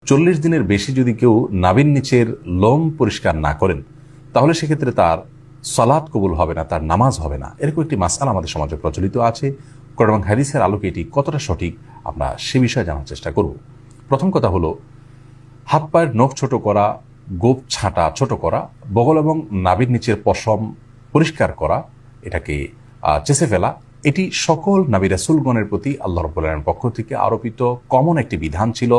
40 দিনের বেশি যদি কেউ নাভির নিচের লোম পরিষ্কার না করেন তাহলে সেক্ষেত্রে তার সালাত কবুল হবে না, তার নামাজ হবে না। এরকম একটি মাসআলা আমাদের সমাজে প্রচলিত আছে। কোরআন এবং হাদিসের আলোকে এটি কতটা সঠিক আমরা সে বিষয়ে জানার চেষ্টা করব। প্রথম কথা হলো, হাত পায়ের নখ ছোট করা, গোপ ছাঁটা ছোট করা, বগল এবং নাভির নিচের পশম পরিষ্কার করা, এটাকে চেঁচে ফেলা, এটি সকল নবী রাসূলগণের প্রতি আল্লাহ রাব্বুল আলামিনের পক্ষ থেকে আরোপিত কমন একটি বিধান ছিল।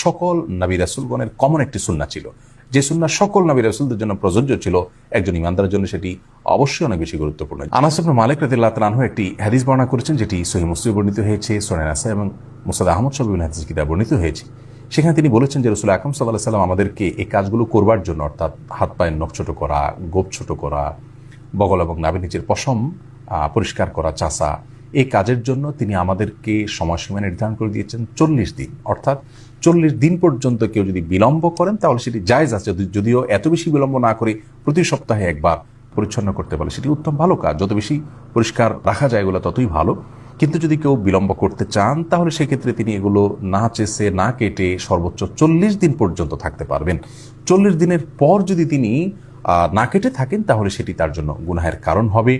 সকল নবী রাসূলগণের কমন একটি সুন্নাহ ছিল, যে সুন্নাহ সকল নবী রাসূলদের জন্য প্রযোজ্য ছিল। একজন ইমানদারের জন্য সেটি অবশ্যই অনেক বেশি গুরুত্বপূর্ণ। আনাস ইবনে মালিক রাদিয়াল্লাহু তাআলা আনহু একটি হাদিস বর্ণনা করেছেন, যেটি সহিহ মুসলিমে বর্ণিত হয়েছে, সুনান নাসাঈ এবং মুসনাদ আহমদ সহ বিভিন্ন হাদিস কিতাবে বর্ণিত হয়েছে। সেখানে তিনি বলেছেন যে রাসূল আকরাম সাল্লাল্লাহু আলাইহি ওয়াসাল্লাম আমাদেরকে এই কাজগুলো করবার জন্য, অর্থাৎ হাত পায়ের নখ ছোট করা, গোপ ছোট করা, বগল এবং নাভির নিচের পশম পরিষ্কার করা, চাষা, এই কাজের জন্য তিনি আমাদেরকে সময়সীমা নির্ধারণ করে দিয়েছেন 40 দিন। অর্থাৎ 40 দিন পর্যন্ত কেউ যদি বিলম্ব করেন তাহলে সেটি জায়েজ আছে, যদিও এত বেশি বিলম্ব না করে প্রতি সপ্তাহে একবার পরিচ্ছন্ন করতে পারে সেটি উত্তম ভালো কাজ। যত বেশি পরিষ্কার রাখা যায় এগুলো ততই ভালো। কিন্তু যদি কেউ বিলম্ব করতে চান তাহলে সেক্ষেত্রে তিনি এগুলো না চেষে না কেটে সর্বোচ্চ 40 দিন পর্যন্ত থাকতে পারবেন। 40 দিনের পর যদি তিনি না কেটে থাকেন তাহলে সেটি তার জন্য গুনাহের কারণ হবে।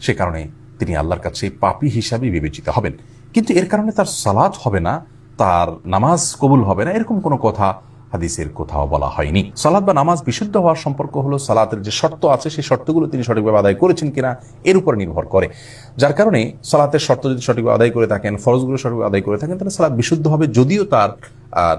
সে কারণে তিনি আল্লাহর কাছে পাপী হিসাবে বিবেচিত হবেন। কিন্তু এর কারণে তার সালাত হবে না, তার নামাজ কবুল হবে না, এরকম কোনো কথা হাদিসের কোথাও বলা হয়নি। সালাত বা নামাজ বিশুদ্ধ হওয়ার সম্পর্ক হলো সালাতের যে শর্ত আছে সেই শর্তগুলো তিনি সঠিকভাবে আদায় করেছেন কিনা এর উপর নির্ভর করে। যার কারণে সালাতের শর্ত যদি সঠিকভাবে আদায় করে থাকেন, ফরজগুলো সঠিকভাবে আদায় করে থাকেন, তাহলে সালাত বিশুদ্ধ হবে। যদিও তার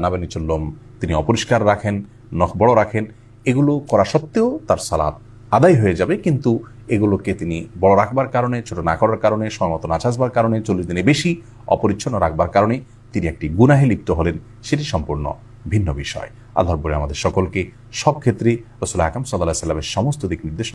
নাভির নিচের লোম তিনি অপরিষ্কার রাখেন, নখ বড় রাখেন, এগুলো করা সত্ত্বেও তার সালাত আদায় হয়ে যাবে। কিন্তু এগুলোকে তিনি বড় রাখবার কারণে, ছোট না করার কারণে, সময়মত না চাষবার কারণে, 40 দিনে বেশি অপরিচ্ছন্ন রাখবার কারণে তিনি একটি গুনাহে লিপ্ত হলেন, সেটি সম্পূর্ণ ভিন্ন বিষয়। আল্লাহ রাব্বুল আলামিন আমাদের সকলকে সব ক্ষেত্রে রাসূল আকরাম সাল্লাল্লাহু আলাইহি ওয়াসাল্লামের সমস্ত দিক নির্দেশ